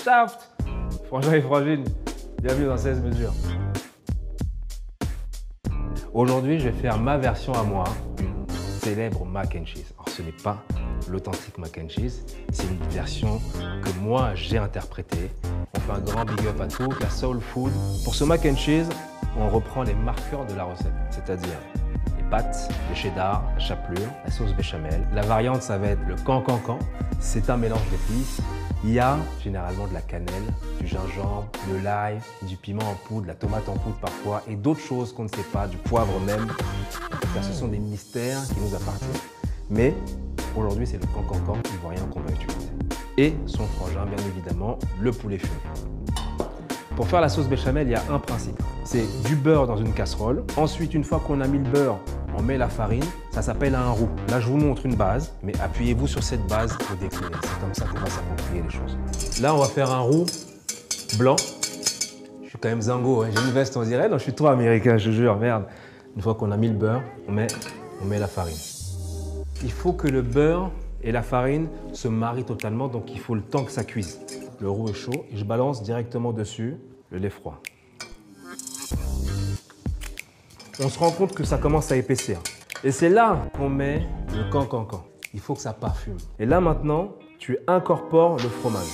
Shaft. Frangin et frangine, bienvenue dans 16 mesures. Aujourd'hui, je vais faire ma version à moi du célèbre mac and cheese. Alors, ce n'est pas l'authentique mac and cheese, c'est une version que moi j'ai interprétée. On fait un grand big up à tout, la soul food. Pour ce mac and cheese, on reprend les marqueurs de la recette, c'est-à-dire les pâtes, le cheddar, la chapelure, la sauce béchamel. La variante, ça va être le cancancan. C'est un mélange d'épices. Il y a généralement de la cannelle, du gingembre, de l'ail, du piment en poudre, de la tomate en poudre parfois et d'autres choses qu'on ne sait pas, du poivre même. En tout cas, ce sont des mystères qui nous appartiennent. Mais aujourd'hui, c'est le cancancan ivoirien qu'on va utiliser. Et son frangin, bien évidemment, le poulet fumé. Pour faire la sauce béchamel, il y a un principe. C'est du beurre dans une casserole. Ensuite, une fois qu'on a mis le beurre, on met la farine. Ça s'appelle un roux. Là, je vous montre une base, mais appuyez-vous sur cette base pour décliner. C'est comme ça qu'on va s'approprier les choses. Là, on va faire un roux blanc. Je suis quand même zingo, hein. J'ai une veste, on dirait. Non, je suis trop américain, je te jure, merde. Une fois qu'on a mis le beurre, on met la farine. Il faut que le beurre et la farine se marient totalement, donc il faut le temps que ça cuise. Le roux est chaud et je balance directement dessus le lait froid. On se rend compte que ça commence à épaissir. Et c'est là qu'on met le cancancan. Il faut que ça parfume. Et là maintenant, tu incorpores le fromage.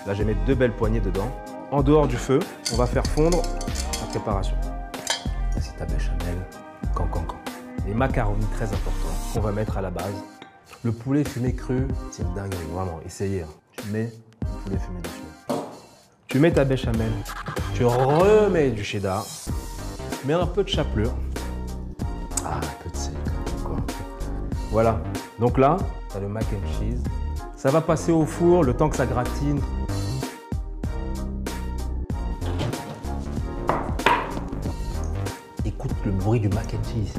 Là, je vais mettre 2 belles poignées dedans. En dehors du feu, on va faire fondre la préparation. Voici ta béchamel, cancancan. Les macaronis très importants qu'on va mettre à la base. Le poulet fumé cru, c'est une dinguerie, vraiment, essayez. Tu mets le poulet fumé dessus. Tu mets ta béchamel, tu remets du cheddar, tu mets un peu de chapelure. Ah, un peu de sel, quoi. Voilà, donc là, tu as le mac and cheese. Ça va passer au four le temps que ça gratine. Écoute le bruit du mac and cheese.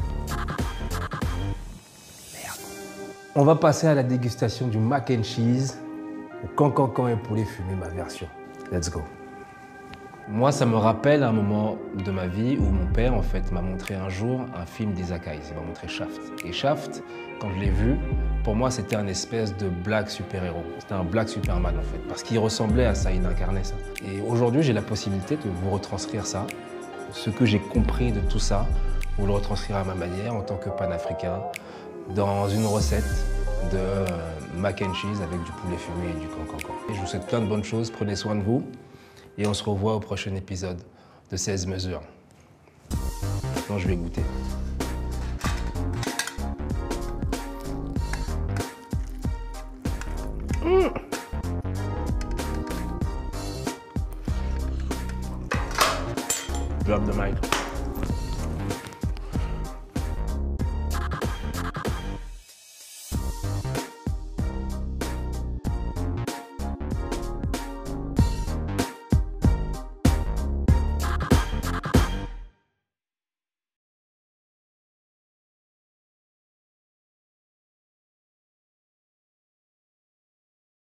On va passer à la dégustation du mac and cheese au cancancan et poulet fumé, ma version. Let's go. Moi, ça me rappelle un moment de ma vie où mon père, en fait, m'a montré un jour un film d'Isaac Hayes. Il m'a montré Shaft. Et Shaft, quand je l'ai vu, pour moi, c'était un espèce de black super-héros. C'était un black Superman, en fait, parce qu'il ressemblait à ça, il incarnait ça. Et aujourd'hui, j'ai la possibilité de vous retranscrire ça. Ce que j'ai compris de tout ça, vous le retranscrire à ma manière, en tant que panafricain, dans une recette de mac and cheese avec du poulet fumé et du cancancan. Je vous souhaite plein de bonnes choses, prenez soin de vous et on se revoit au prochain épisode de 16 mesures. Maintenant, je vais goûter. Drop the mic.